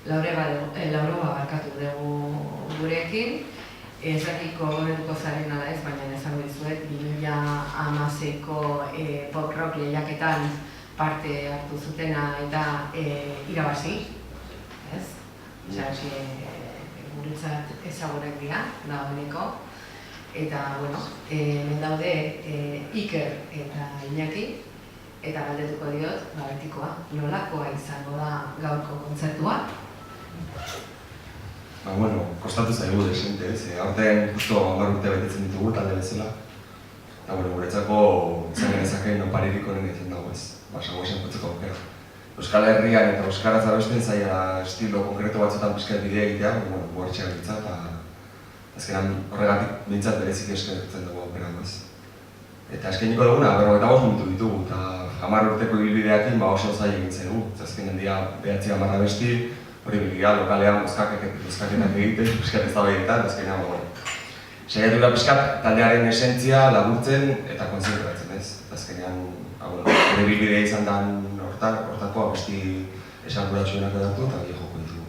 Lauro barkatu dugu gurekin. Ez dakiko gomenduko zaren ala ez, baina esango dizuet 2016ko pop rock lehiaketan parte hartu zutena eta irabazi. Ez? Osea, guretzat ezagunak dira, dagoeneko. Eta, bueno, hemen daude Iker eta Iñaki, eta galdetuko diot, betikoa, nolakoa izango da gaurko kontzertua? Bueno, kostatu zaigu desente, aurten justo 10 urte betetzen ditugu talde bezala. Eta, guretzako izan genezakeen oparirik honen egiten dago ez, basango esan putzeko aukera. Euskal Herrian eta euskaraz abesten zaila estilo konkreto batzuetan pixkat bidea egitea, guartxeak ditza, eta azkenan horregatik bintzat berezik eskertzen dugu aukera ez. Eta eskainiko duguna, 55 minutu ditugu, eta 10 urteko ibilbideakin oso zaila egintzen dugu. Azkenen dira 9-10 abesti, hori bilgia, lokalean bozkaketak egiten, pixkat ez da behietan, azkenean saiatu da pixkat taldearen esentzia laburtzen eta konzentratzen ez. Azkenean, hori bilbidea izan den hortako abesti esanguratsuenak edatu eta bide joko ditugu.